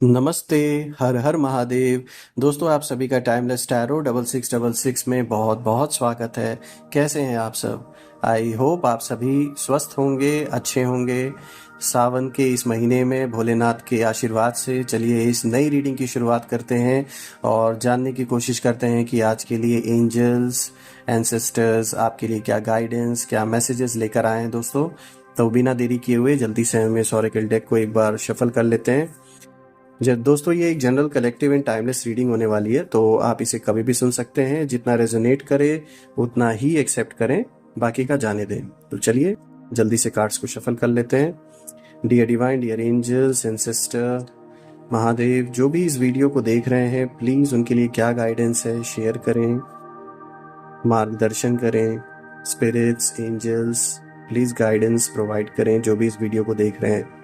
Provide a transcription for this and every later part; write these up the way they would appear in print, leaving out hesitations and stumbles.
नमस्ते। हर हर महादेव। दोस्तों, आप सभी का टाइमलेस टैरो 6666 में बहुत बहुत स्वागत है। कैसे हैं आप सब? आई होप आप सभी स्वस्थ होंगे, अच्छे होंगे। सावन के इस महीने में भोलेनाथ के आशीर्वाद से चलिए इस नई रीडिंग की शुरुआत करते हैं और जानने की कोशिश करते हैं कि आज के लिए एंजल्स, एंसेस्टर्स आपके लिए क्या गाइडेंस, क्या मैसेजेस लेकर आए हैं दोस्तों। तो बिना देरी किए हुए जल्दी से हम इस ऑरेकल डेक को एक बार शफल कर लेते हैं। दोस्तों, ये एक general collective and timeless reading होने वाली है, तो आप इसे कभी भी सुन सकते हैं। जितना रेजोनेट करे उतना ही एक्सेप्ट करें, बाकी का जाने दें। तो चलिए जल्दी से कार्ड्स को शफल कर लेते हैं। Dear divine, dear angels, ancestor, Mahadev, जो भी इस वीडियो को देख रहे हैं, प्लीज उनके लिए क्या गाइडेंस है शेयर करें, मार्गदर्शन करें। Spirits, angels, please guidance provide करें जो भी इस वीडियो को देख रहे हैं।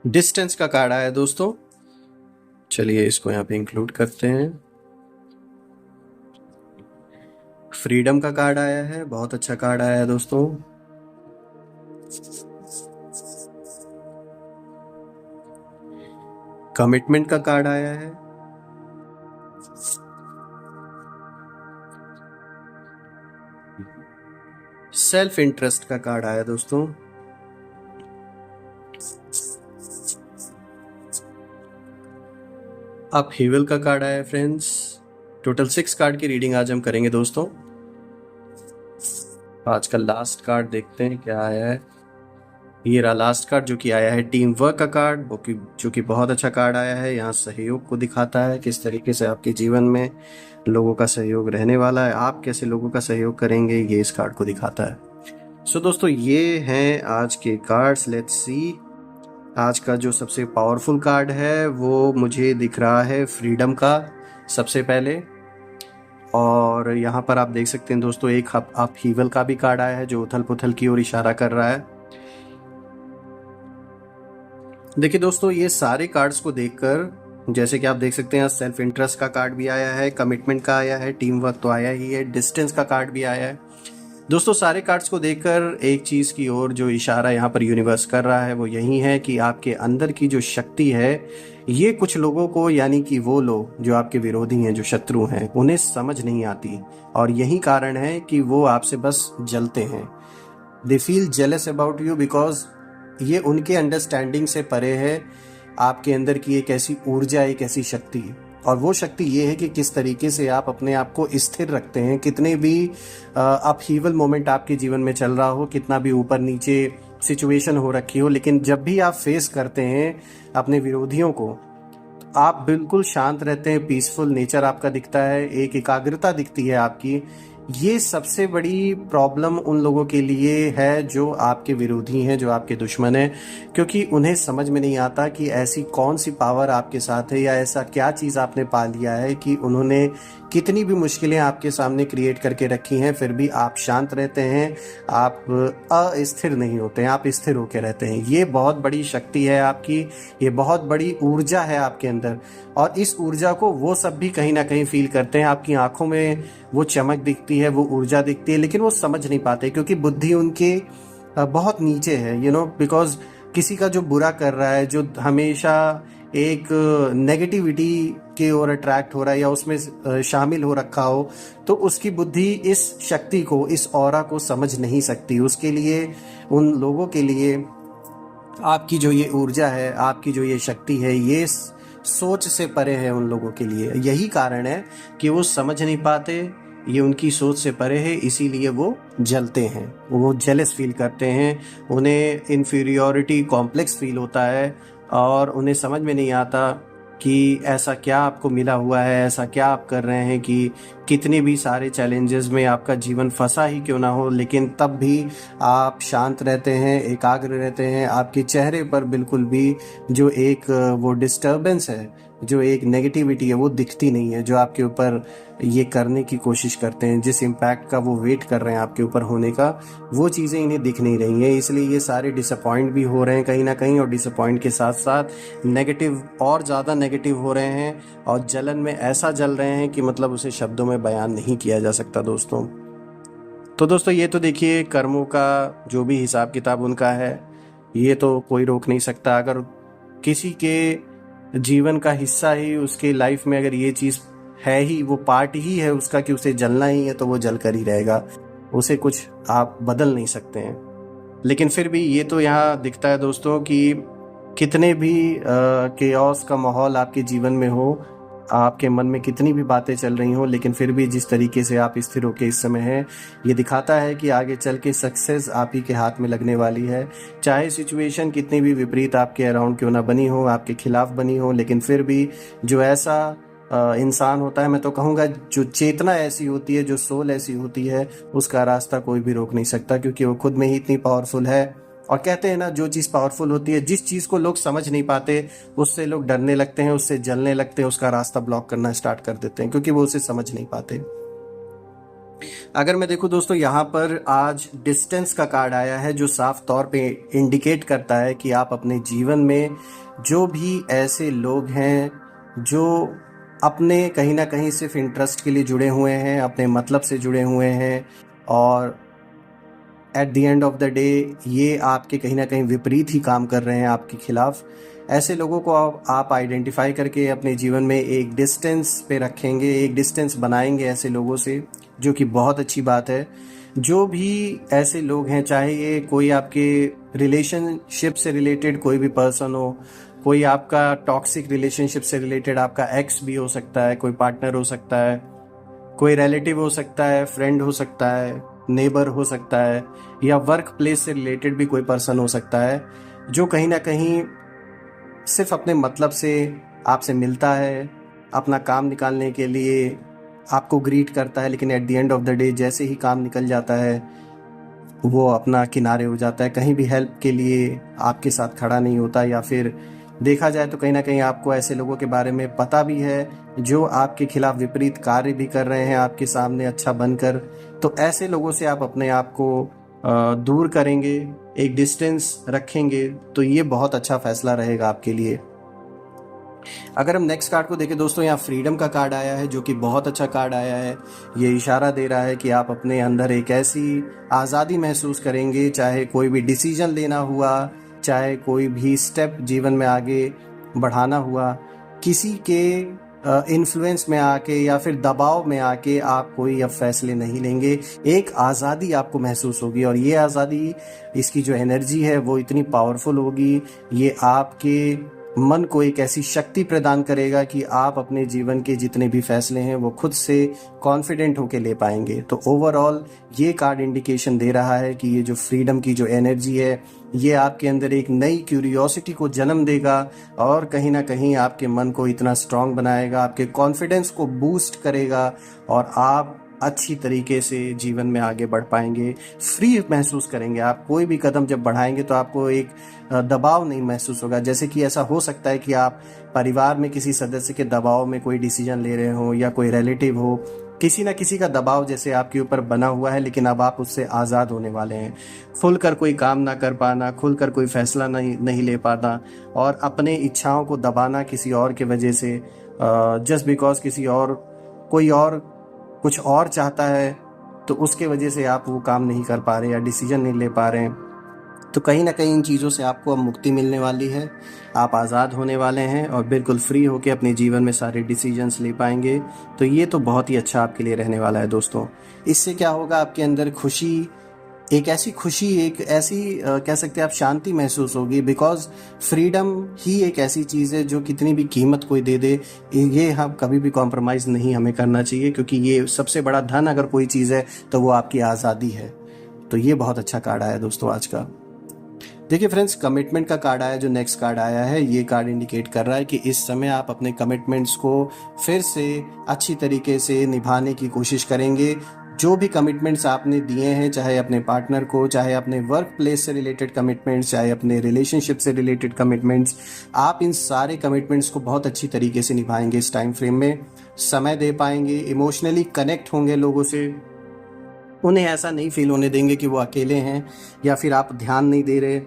डिस्टेंस का कार्ड आया दोस्तों, चलिए इसको यहाँ पे इंक्लूड करते हैं। फ्रीडम का कार्ड आया है, बहुत अच्छा कार्ड आया है दोस्तों। कमिटमेंट का कार्ड आया है। सेल्फ इंटरेस्ट का कार्ड आया दोस्तों। अपहीवल का कार्ड आया फ्रेंड्स। टोटल 6 कार्ड की रीडिंग आज हम करेंगे दोस्तों। आज का लास्ट कार्ड देखते हैं क्या आया है। ये रहा लास्ट कार्ड जो कि आया है टीम वर्क का कार्ड, जो कि बहुत अच्छा कार्ड आया है। यहाँ सहयोग को दिखाता है, किस तरीके से आपके जीवन में लोगों का सहयोग रहने वाला है, आप कैसे लोगों का सहयोग करेंगे, ये इस कार्ड को दिखाता है। सो दोस्तों, ये हैं आज के कार्ड्स। Let's see. आज का जो सबसे पावरफुल कार्ड है वो मुझे दिख रहा है फ्रीडम का सबसे पहले। और यहाँ पर आप देख सकते हैं दोस्तों, एक अपहीवल का भी कार्ड आया है जो उथल पुथल की ओर इशारा कर रहा है। देखिए दोस्तों, ये सारे कार्ड्स को देखकर जैसे कि आप देख सकते हैं, सेल्फ इंटरेस्ट का कार्ड भी आया है, कमिटमेंट का आया है, टीम वर्क तो आया ही है, डिस्टेंस का कार्ड भी आया है। दोस्तों, सारे कार्ड्स को देखकर एक चीज की ओर जो इशारा यहाँ पर यूनिवर्स कर रहा है वो यही है कि आपके अंदर की जो शक्ति है, ये कुछ लोगों को, यानी कि वो लोग जो आपके विरोधी हैं, जो शत्रु हैं, उन्हें समझ नहीं आती। और यही कारण है कि वो आपसे बस जलते हैं। They feel jealous about you because ये उनके अंडरस्टैंडिंग से परे है। आपके अंदर की एक ऐसी ऊर्जा, एक ऐसी शक्ति, और वो शक्ति ये है कि किस तरीके से आप अपने आप को स्थिर रखते हैं। कितने भी अपहीवल मोमेंट आपके जीवन में चल रहा हो, कितना भी ऊपर नीचे सिचुएशन हो रखी हो, लेकिन जब भी आप फेस करते हैं अपने विरोधियों को, आप बिल्कुल शांत रहते हैं। पीसफुल नेचर आपका दिखता है, एक एकाग्रता दिखती है आपकी। ये सबसे बड़ी प्रॉब्लम उन लोगों के लिए है जो आपके विरोधी हैं, जो आपके दुश्मन हैं, क्योंकि उन्हें समझ में नहीं आता कि ऐसी कौन सी पावर आपके साथ है, या ऐसा क्या चीज़ आपने पा लिया है कि उन्होंने कितनी भी मुश्किलें आपके सामने क्रिएट करके रखी हैं, फिर भी आप शांत रहते हैं, आप अस्थिर नहीं होते हैं, आप स्थिर होकर रहते हैं। ये बहुत बड़ी शक्ति है आपकी, ये बहुत बड़ी ऊर्जा है आपके अंदर, और इस ऊर्जा को वो सब भी कहीं ना कहीं फील करते हैं। आपकी आंखों में वो चमक दिखती है, वो ऊर्जा दिखती है, लेकिन वो समझ नहीं पाते क्योंकि बुद्धि उनके बहुत नीचे है, बिकॉज किसी का जो बुरा कर रहा है, जो हमेशा एक नेगेटिविटी की ओर अट्रैक्ट हो रहा है या उसमें शामिल हो रखा हो, तो उसकी बुद्धि इस शक्ति को, इस ऑरा को समझ नहीं सकती। उसके लिए, उन लोगों के लिए आपकी जो ये ऊर्जा है, आपकी जो ये शक्ति है, ये सोच से परे है उन लोगों के लिए। यही कारण है कि वो समझ नहीं पाते, ये उनकी सोच से परे है, इसीलिए वो जलते हैं, वो जेलस फील करते हैं, उन्हें इन्फीरियोरिटी कॉम्प्लेक्स फील होता है, और उन्हें समझ में नहीं आता कि ऐसा क्या आपको मिला हुआ है, ऐसा क्या आप कर रहे हैं कि कितने भी सारे चैलेंजेस में आपका जीवन फंसा ही क्यों ना हो, लेकिन तब भी आप शांत रहते हैं, एकाग्र रहते हैं। आपके चेहरे पर बिल्कुल भी जो एक वो डिस्टर्बेंस है, जो एक नेगेटिविटी है, वो दिखती नहीं है। जो आपके ऊपर ये करने की कोशिश करते हैं, जिस इम्पैक्ट का वो वेट कर रहे हैं आपके ऊपर होने का, वो चीज़ें इन्हें दिख नहीं रही हैं। इसलिए ये सारे डिसअपॉइंट भी हो रहे हैं कहीं ना कहीं, और डिसअपॉइंट के साथ साथ नेगेटिव और ज़्यादा नेगेटिव हो रहे हैं, और जलन में ऐसा जल रहे हैं कि मतलब उसे शब्दों में बयान नहीं किया जा सकता दोस्तों। तो दोस्तों ये तो देखिए कर्मों का जो भी हिसाब किताब उनका है, ये तो कोई रोक नहीं सकता। अगर किसी के जीवन का हिस्सा ही उसके लाइफ में अगर ये चीज़ है ही, वो पार्ट ही है उसका कि उसे जलना ही है, तो वो जल कर ही रहेगा। उसे कुछ आप बदल नहीं सकते हैं। लेकिन फिर भी ये तो यहाँ दिखता है दोस्तों कि कितने भी केओस का माहौल आपके जीवन में हो, आपके मन में कितनी भी बातें चल रही हो, लेकिन फिर भी जिस तरीके से आप स्थिर होके इस समय हैं, ये दिखाता है कि आगे चल के सक्सेस आप ही के हाथ में लगने वाली है। चाहे सिचुएशन कितनी भी विपरीत आपके अराउंड क्यों ना बनी हो, आपके खिलाफ बनी हो, लेकिन फिर भी जो ऐसा इंसान होता है, मैं तो कहूँगा जो चेतना ऐसी होती है, जो सोल ऐसी होती है, उसका रास्ता कोई भी रोक नहीं सकता, क्योंकि वो खुद में ही इतनी पावरफुल है। और कहते हैं ना, जो चीज़ पावरफुल होती है, जिस चीज़ को लोग समझ नहीं पाते, उससे लोग डरने लगते हैं, उससे जलने लगते हैं, उसका रास्ता ब्लॉक करना स्टार्ट कर देते हैं, क्योंकि वो उसे समझ नहीं पाते। अगर मैं देखूं दोस्तों, यहाँ पर आज डिस्टेंस का कार्ड आया है, जो साफ तौर पे इंडिकेट करता है कि आप अपने जीवन में जो भी ऐसे लोग हैं जो अपने कहीं ना कहीं सिर्फ इंटरेस्ट के लिए जुड़े हुए हैं, अपने मतलब से जुड़े हुए हैं, और at the end of the day ये आपके कहीं ना कहीं विपरीत ही काम कर रहे हैं आपके खिलाफ, ऐसे लोगों को आप आइडेंटिफाई करके अपने जीवन में एक डिस्टेंस पे रखेंगे, एक डिस्टेंस बनाएंगे ऐसे लोगों से, जो कि बहुत अच्छी बात है। जो भी ऐसे लोग हैं, चाहे ये कोई आपके रिलेशनशिप से रिलेटेड कोई भी पर्सन हो, कोई आपका टॉक्सिक रिलेशनशिप से रिलेटेड आपका एक्स भी हो सकता है, कोई पार्टनर हो सकता है, कोई रिलेटिव हो सकता है, फ्रेंड हो सकता है, नेबर हो सकता है, या वर्क प्लेस से रिलेटेड भी कोई पर्सन हो सकता है, जो कहीं ना कहीं सिर्फ अपने मतलब से आपसे मिलता है, अपना काम निकालने के लिए आपको ग्रीट करता है, लेकिन at the end of the day जैसे ही काम निकल जाता है, वो अपना किनारे हो जाता है, कहीं भी हेल्प के लिए आपके साथ खड़ा नहीं होता। या फिर देखा जाए तो कहीं ना कहीं आपको ऐसे लोगों के बारे में पता भी है, जो आपके खिलाफ विपरीत कार्य भी कर रहे हैं आपके सामने अच्छा बनकर। तो ऐसे लोगों से आप अपने आप को दूर करेंगे, एक डिस्टेंस रखेंगे, तो ये बहुत अच्छा फैसला रहेगा आपके लिए। अगर हम नेक्स्ट कार्ड को देखें दोस्तों, यहाँ फ्रीडम का कार्ड आया है, जो कि बहुत अच्छा कार्ड आया है। ये इशारा दे रहा है कि आप अपने अंदर एक ऐसी आज़ादी महसूस करेंगे, चाहे कोई भी डिसीजन लेना हुआ, चाहे कोई भी स्टेप जीवन में आगे बढ़ाना हुआ, किसी के इन्फ्लुएंस में आके या फिर दबाव में आके आप कोई अब फैसले नहीं लेंगे। एक आज़ादी आपको महसूस होगी, और ये आज़ादी, इसकी जो एनर्जी है वो इतनी पावरफुल होगी, ये आपके मन को एक ऐसी शक्ति प्रदान करेगा कि आप अपने जीवन के जितने भी फैसले हैं वो खुद से कॉन्फिडेंट होकर ले पाएंगे। तो ओवरऑल ये कार्ड इंडिकेशन दे रहा है कि ये जो फ्रीडम की जो एनर्जी है, ये आपके अंदर एक नई क्यूरियोसिटी को जन्म देगा, और कहीं ना कहीं आपके मन को इतना स्ट्रांग बनाएगा, आपके कॉन्फिडेंस को बूस्ट करेगा, और आप अच्छी तरीके से जीवन में आगे बढ़ पाएंगे, फ्री महसूस करेंगे। आप कोई भी कदम जब बढ़ाएंगे तो आपको एक दबाव नहीं महसूस होगा। जैसे कि ऐसा हो सकता है कि आप परिवार में किसी सदस्य के दबाव में कोई डिसीजन ले रहे हो, या कोई रिलेटिव हो, किसी ना किसी का दबाव जैसे आपके ऊपर बना हुआ है, लेकिन अब आप उससे आज़ाद होने वाले हैं। खुलकर कोई काम ना कर पाना, खुलकर कोई फैसला नहीं ले पाना, और अपने इच्छाओं को दबाना किसी और के वजह से, जस्ट बिकॉज कोई और कुछ और चाहता है, तो उसके वजह से आप वो काम नहीं कर पा रहे या डिसीजन नहीं ले पा रहे हैं। तो कहीं ना कहीं इन चीज़ों से आपको अब मुक्ति मिलने वाली है, आप आज़ाद होने वाले हैं, और बिल्कुल फ्री होकर अपने जीवन में सारे डिसीजंस ले पाएंगे। तो ये तो बहुत ही अच्छा आपके लिए रहने वाला है दोस्तों। इससे क्या होगा, आपके अंदर खुशी, एक ऐसी खुशी, एक ऐसी कह सकते हैं आप शांति महसूस होगी, बिकॉज फ्रीडम ही एक ऐसी चीज़ है जो कितनी भी कीमत कोई दे दे, ये हम कभी भी कॉम्प्रोमाइज़ नहीं हमें करना चाहिए, क्योंकि ये सबसे बड़ा धन अगर कोई चीज़ है तो वो आपकी आज़ादी है। तो ये बहुत अच्छा कार्ड आया दोस्तों आज का। देखिए फ्रेंड्स, कमिटमेंट का कार्ड आया, जो नेक्स्ट कार्ड आया है, ये कार्ड इंडिकेट कर रहा है कि इस समय आप अपने कमिटमेंट्स को फिर से अच्छी तरीके से निभाने की कोशिश करेंगे। जो भी कमिटमेंट्स आपने दिए हैं, चाहे अपने पार्टनर को, चाहे अपने वर्क प्लेस से रिलेटेड कमिटमेंट्स, चाहे अपने रिलेशनशिप से रिलेटेड कमिटमेंट्स, आप इन सारे कमिटमेंट्स को बहुत अच्छी तरीके से निभाएंगे। इस टाइम फ्रेम में समय दे पाएंगे, इमोशनली कनेक्ट होंगे लोगों से, उन्हें ऐसा नहीं फील होने देंगे कि वो अकेले हैं या फिर आप ध्यान नहीं दे रहे।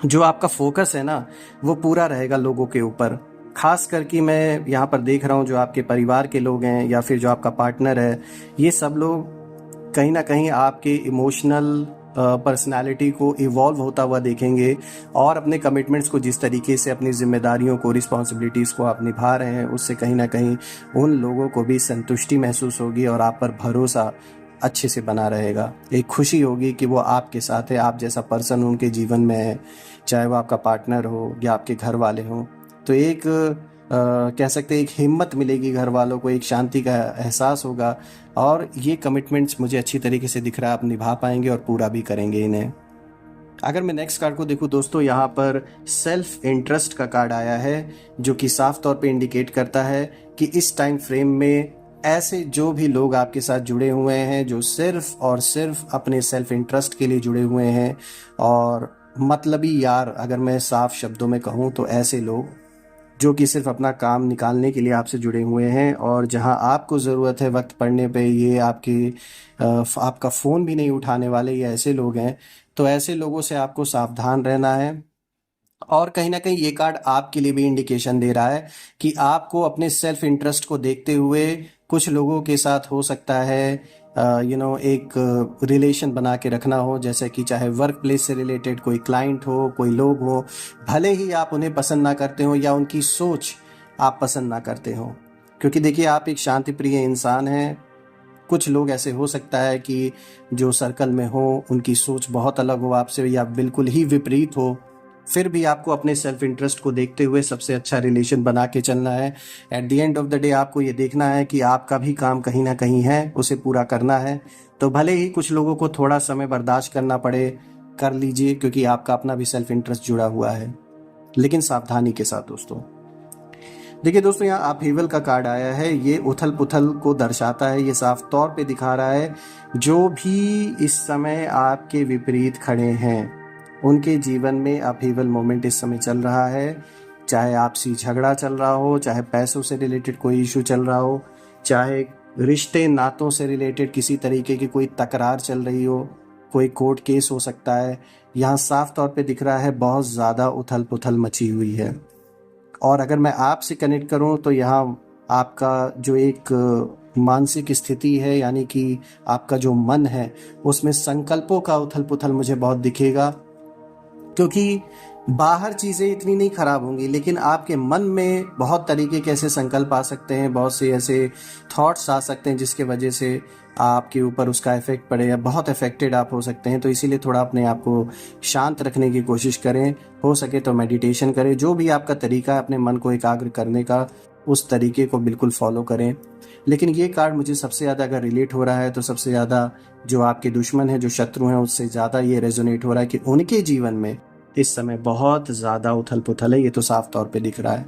जो आपका फोकस है ना, वो पूरा रहेगा लोगों के ऊपर। खास करके मैं यहाँ पर देख रहा हूँ, जो आपके परिवार के लोग हैं या फिर जो आपका पार्टनर है, ये सब लोग कहीं ना कहीं आपके इमोशनल पर्सनालिटी को इवॉल्व होता हुआ देखेंगे और अपने कमिटमेंट्स को, जिस तरीके से अपनी जिम्मेदारियों को, रिस्पॉन्सिबिलिटीज़ को आप निभा रहे हैं, उससे कहीं ना कहीं उन लोगों को भी संतुष्टि महसूस होगी और आप पर भरोसा अच्छे से बना रहेगा। एक खुशी होगी कि वो आपके साथ है, आप जैसा पर्सन उनके जीवन में है, चाहे वो आपका पार्टनर हो या आपके घर वाले हों। तो एक कह सकते हैं एक हिम्मत मिलेगी घर वालों को, एक शांति का एहसास होगा और ये कमिटमेंट्स मुझे अच्छी तरीके से दिख रहा है आप निभा पाएंगे और पूरा भी करेंगे इन्हें। अगर मैं नेक्स्ट कार्ड को देखूं दोस्तों, यहाँ पर सेल्फ इंटरेस्ट का कार्ड आया है, जो कि साफ तौर पे इंडिकेट करता है कि इस टाइम फ्रेम में ऐसे जो भी लोग आपके साथ जुड़े हुए हैं, जो सिर्फ और सिर्फ अपने सेल्फ इंटरेस्ट के लिए जुड़े हुए हैं और मतलबी यार, अगर मैं साफ शब्दों में कहूँ तो ऐसे लोग जो कि सिर्फ अपना काम निकालने के लिए आपसे जुड़े हुए हैं और जहां आपको ज़रूरत है वक्त पड़ने पे ये आपका फ़ोन भी नहीं उठाने वाले, ये ऐसे लोग हैं। तो ऐसे लोगों से आपको सावधान रहना है। और कहीं ना कहीं ये कार्ड आपके लिए भी इंडिकेशन दे रहा है कि आपको अपने सेल्फ इंटरेस्ट को देखते हुए कुछ लोगों के साथ हो सकता है एक रिलेशन बना के रखना हो, जैसे कि चाहे वर्क प्लेस से रिलेटेड कोई क्लाइंट हो, कोई लोग हो, भले ही आप उन्हें पसंद ना करते हो या उनकी सोच आप पसंद ना करते हो। क्योंकि देखिए, आप एक शांति प्रिय इंसान हैं। कुछ लोग ऐसे हो सकता है कि जो सर्कल में हो उनकी सोच बहुत अलग हो आपसे या बिल्कुल ही विपरीत हो, फिर भी आपको अपने सेल्फ इंटरेस्ट को देखते हुए सबसे अच्छा रिलेशन बना के चलना है। At the end of the day आपको ये देखना है कि आपका भी काम कहीं ना कहीं है, उसे पूरा करना है। तो भले ही कुछ लोगों को थोड़ा समय बर्दाश्त करना पड़े, कर लीजिए, क्योंकि आपका अपना भी सेल्फ इंटरेस्ट जुड़ा हुआ है, लेकिन सावधानी के साथ दोस्तों। देखिए दोस्तों, यहाँ अपहीवल का कार्ड आया है, ये उथल पुथल को दर्शाता है। ये साफ तौर पे दिखा रहा है जो भी इस समय आपके विपरीत खड़े हैं उनके जीवन में अपहीवल मोमेंट इस समय चल रहा है। चाहे आपसी झगड़ा चल रहा हो, चाहे पैसों से रिलेटेड कोई इशू चल रहा हो, चाहे रिश्ते नातों से रिलेटेड किसी तरीके की कोई तकरार चल रही हो, कोई कोर्ट केस हो सकता है। यहाँ साफ तौर पे दिख रहा है बहुत ज़्यादा उथल पुथल मची हुई है। और अगर मैं आपसे कनेक्ट करूँ तो यहाँ आपका जो एक मानसिक स्थिति है, यानी कि आपका जो मन है, उसमें संकल्पों का उथल पुथल मुझे बहुत दिखेगा। क्योंकि बाहर चीज़ें इतनी नहीं खराब होंगी, लेकिन आपके मन में बहुत तरीके के ऐसे संकल्प आ सकते हैं, बहुत से ऐसे थॉट्स आ सकते हैं जिसके वजह से आपके ऊपर उसका इफेक्ट पड़े या बहुत अफेक्टेड आप हो सकते हैं। तो इसीलिए थोड़ा अपने आप को शांत रखने की कोशिश करें, हो सके तो मेडिटेशन करें, जो भी आपका तरीका है अपने मन को एकाग्र करने का, उस तरीके को बिल्कुल फॉलो करें। लेकिन ये कार्ड मुझे सबसे ज़्यादा अगर रिलेट हो रहा है तो सबसे ज़्यादा जो आपके दुश्मन हैं, जो शत्रु हैं, उससे ज़्यादा ये रेजोनेट हो रहा है कि उनके जीवन में इस समय बहुत ज़्यादा उथल पुथल है। ये तो साफ तौर पे दिख रहा है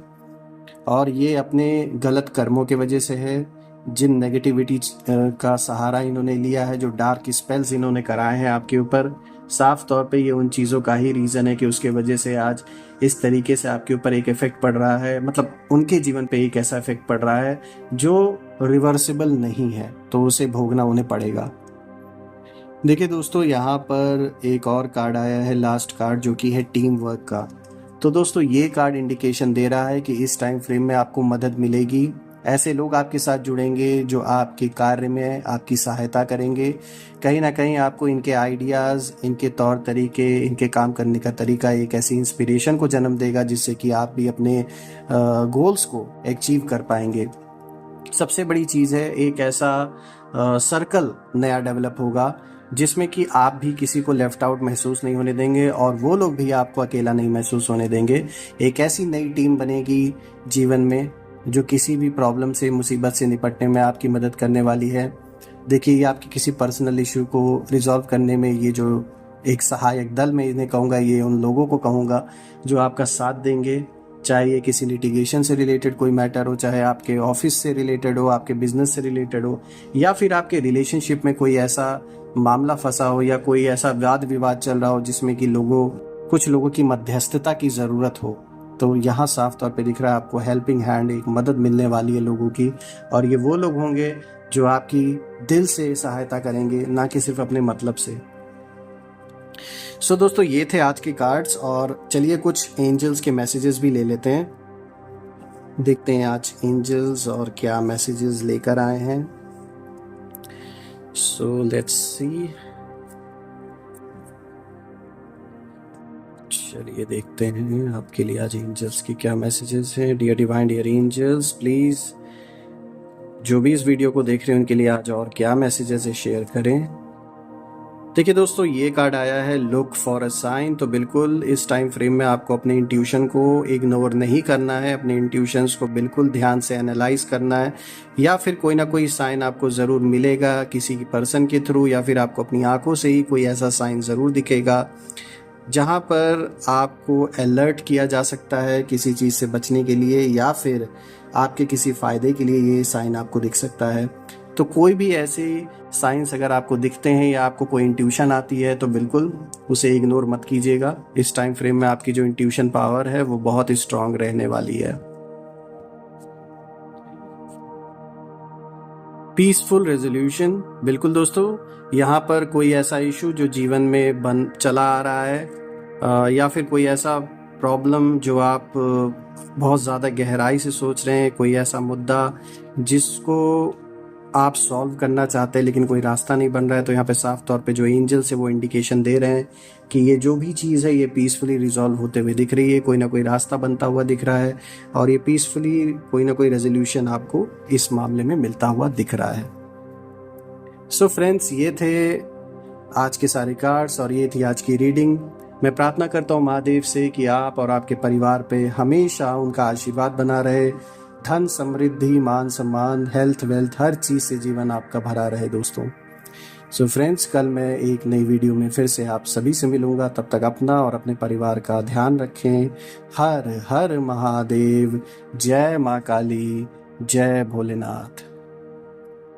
और ये अपने गलत कर्मों के वजह से है, जिन नेगेटिविटी का सहारा इन्होंने लिया है, जो डार्क स्पेल्स इन्होंने कराए हैं आपके ऊपर, साफ तौर पे ये उन चीज़ों का ही रीज़न है कि उसके वजह से आज इस तरीके से आपके ऊपर एक इफेक्ट पड़ रहा है। मतलब उनके जीवन पे एक ऐसा इफेक्ट पड़ रहा है जो रिवर्सिबल नहीं है, तो उसे भोगना उन्हें पड़ेगा। देखिए दोस्तों, यहाँ पर एक और कार्ड आया है, लास्ट कार्ड, जो कि है टीम वर्क का। तो दोस्तों, ये कार्ड इंडिकेशन दे रहा है कि इस टाइम फ्रेम में आपको मदद मिलेगी। ऐसे लोग आपके साथ जुड़ेंगे जो आपके कार्य में आपकी सहायता करेंगे। कहीं ना कहीं आपको इनके आइडियाज़, इनके तौर तरीके, इनके काम करने का तरीका एक ऐसी इंस्पिरेशन को जन्म देगा जिससे कि आप भी अपने गोल्स को अचीव कर पाएंगे। सबसे बड़ी चीज़ है, एक ऐसा सर्कल नया डेवलप होगा जिसमें कि आप भी किसी को लेफ्ट आउट महसूस नहीं होने देंगे और वो लोग भी आपको अकेला नहीं महसूस होने देंगे। एक ऐसी नई टीम बनेगी जीवन में जो किसी भी प्रॉब्लम से, मुसीबत से निपटने में आपकी मदद करने वाली है। देखिए, ये आपके किसी पर्सनल इशू को रिजॉल्व करने में ये जो एक सहायक दल मैं इन्हें कहूँगा, ये उन लोगों को कहूँगा जो आपका साथ देंगे, चाहे ये किसी लिटिगेशन से रिलेटेड कोई मैटर हो, चाहे आपके ऑफिस से रिलेटेड हो, आपके बिजनेस से रिलेटेड हो, या फिर आपके रिलेशनशिप में कोई ऐसा मामला फंसा हो या कोई ऐसा वाद विवाद चल रहा हो जिसमें कि कुछ लोगों की मध्यस्थता की ज़रूरत हो। तो यहाँ साफ तौर पे दिख रहा है आपको हेल्पिंग हैंड, एक मदद मिलने वाली है लोगों की, और ये वो लोग होंगे जो आपकी दिल से सहायता करेंगे, ना कि सिर्फ अपने मतलब से। सो दोस्तों, ये थे आज के कार्ड्स, और चलिए कुछ एंजल्स के मैसेजेस भी ले लेते हैं। देखते हैं आज एंजल्स और क्या मैसेजेस लेकर आए हैं। सो लेट्स सी, चलिए देखते हैं आपके लिए आज एंजल्स की क्या मैसेजेस हैं। Dear divine, dear angels, please जो भी इस वीडियो को देख रहे हैं उनके लिए आज और क्या मैसेजेस है शेयर करें। देखिए दोस्तों, ये कार्ड आया है लुक फॉर अ साइन। तो बिल्कुल इस टाइम फ्रेम में आपको अपने इंट्यूशन को इग्नोर नहीं करना है, अपने इंट्यूशंस को बिल्कुल ध्यान से एनालाइज करना है, या फिर कोई ना कोई साइन आपको ज़रूर मिलेगा किसी पर्सन के थ्रू, या फिर आपको अपनी आंखों से ही कोई ऐसा साइन ज़रूर दिखेगा जहाँ पर आपको अलर्ट किया जा सकता है किसी चीज़ से बचने के लिए, या फिर आपके किसी फ़ायदे के लिए ये साइन आपको दिख सकता है। तो कोई भी ऐसे साइंस अगर आपको दिखते हैं या आपको कोई इंट्यूशन आती है तो बिल्कुल उसे इग्नोर मत कीजिएगा। इस टाइम फ्रेम में आपकी जो इंट्यूशन पावर है वो बहुत स्ट्रांग रहने वाली है। पीसफुल रेजोल्यूशन, बिल्कुल दोस्तों, यहाँ पर कोई ऐसा इशू जो जीवन में चला आ रहा है, या फिर कोई ऐसा प्रॉब्लम जो आप बहुत ज़्यादा गहराई से सोच रहे हैं, कोई ऐसा मुद्दा जिसको आप सॉल्व करना चाहते हैं लेकिन कोई रास्ता नहीं बन रहा है, तो यहाँ पे साफ तौर पे जो एंजल्स है वो इंडिकेशन दे रहे हैं कि ये जो भी चीज़ है ये पीसफुली रिजॉल्व होते हुए दिख रही है, कोई ना कोई रास्ता बनता हुआ दिख रहा है, और ये पीसफुली कोई ना कोई रेजोल्यूशन आपको इस मामले में मिलता हुआ दिख रहा है। सो फ्रेंड्स, ये थे आज के सारे कार्ड्स और ये थी आज की रीडिंग। मैं प्रार्थना करता हूँ महादेव से कि आप और आपके परिवार पे हमेशा उनका आशीर्वाद बना रहे, धन समृद्धि, मान सम्मान, हेल्थ वेल्थ, हर चीज़ से जीवन आपका भरा रहे दोस्तों। सो फ्रेंड्स, कल मैं एक नई वीडियो में फिर से आप सभी से मिलूंगा। तब तक अपना और अपने परिवार का ध्यान रखें। हर हर महादेव। जय माँ काली, जय भोलेनाथ।